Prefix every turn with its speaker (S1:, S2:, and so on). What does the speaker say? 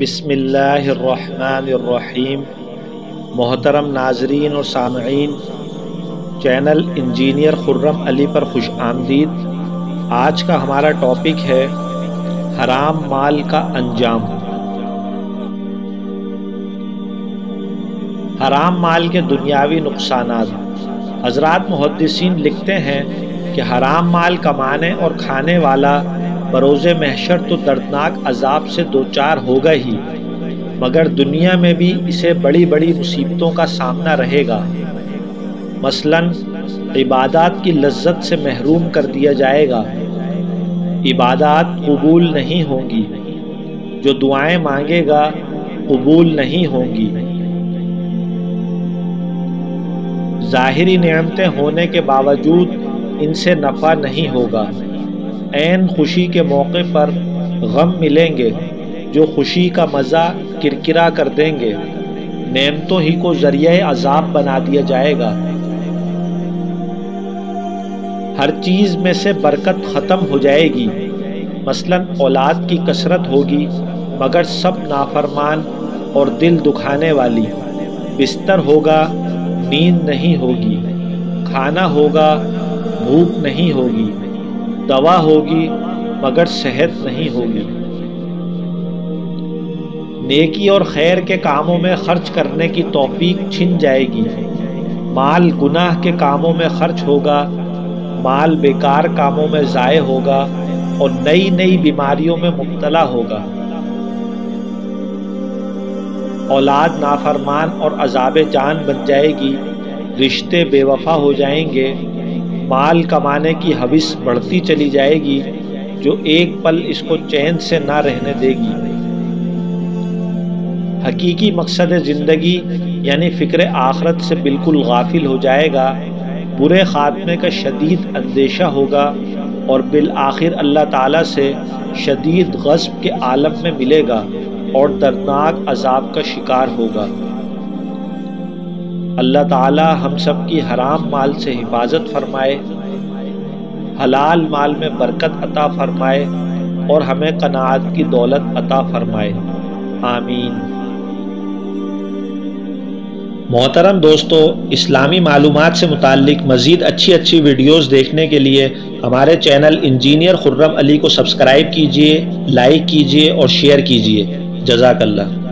S1: بسم اللہ الرحمن الرحیم۔ محترم ناظرین اور سامعین، چینل انجینئر خرم علی پر خوش آمدید۔ آج کا ہمارا ٹاپک ہے حرام مال کا انجام۔ حرام مال کے دنیاوی نقصانات۔ حضرات محدثین لکھتے ہیں کہ حرام مال کمانے اور کھانے والا بروز محشر تو دردناک عذاب سے دوچار ہوگا ہی، مگر دنیا میں بھی اسے بڑی بڑی مصیبتوں کا سامنا رہے گا۔ مثلاً عبادات کی لذت سے محروم کر دیا جائے گا، عبادات قبول نہیں ہوں گی، جو دعائیں مانگے گا قبول نہیں ہوں گی، ظاہری نعمتیں ہونے کے باوجود ان سے نفع نہیں ہوگا، عین خوشی کے موقع پر غم ملیں گے جو خوشی کا مزہ کرکرا کر دیں گے، نعمتوں ہی کو ذریعہ عذاب بنا دیا جائے گا۔ ہر چیز میں سے برکت ختم ہو جائے گی، مثلاً اولاد کی کثرت ہوگی مگر سب نافرمان اور دل دکھانے والی، بستر ہوگا نیند نہیں ہوگی، کھانا ہوگا بھوک نہیں ہوگی، دوا ہوگی مگر صحت نہیں ہوگی۔ نیکی اور خیر کے کاموں میں خرچ کرنے کی توفیق چھن جائے گی، مال گناہ کے کاموں میں خرچ ہوگا، مال بیکار کاموں میں ضائع ہوگا اور نئی نئی بیماریوں میں مبتلا ہوگا۔ اولاد نافرمان اور عذاب جان بن جائے گی، رشتے بے وفا ہو جائیں گے، مال کمانے کی ہوس بڑھتی چلی جائے گی جو ایک پل اس کو چین سے نہ رہنے دے گی۔ حقیقی مقصد زندگی یعنی فکر آخرت سے بالکل غافل ہو جائے گا، برے خاتمے کا شدید اندیشہ ہوگا اور بالآخر اللہ تعالیٰ سے شدید غضب کے عالم میں ملے گا اور دردناک عذاب کا شکار ہوگا۔ اللہ تعالیٰ ہم سب کی حرام مال سے حفاظت فرمائے، حلال مال میں برکت عطا فرمائے اور ہمیں قناعت کی دولت عطا فرمائے، آمین۔ محترم دوستو، اسلامی معلومات سے متعلق مزید اچھی ویڈیوز دیکھنے کے لیے ہمارے چینل انجینئر خرم علی کو سبسکرائب کیجئے، لائک کیجئے اور شیئر کیجئے۔ جزاک اللہ۔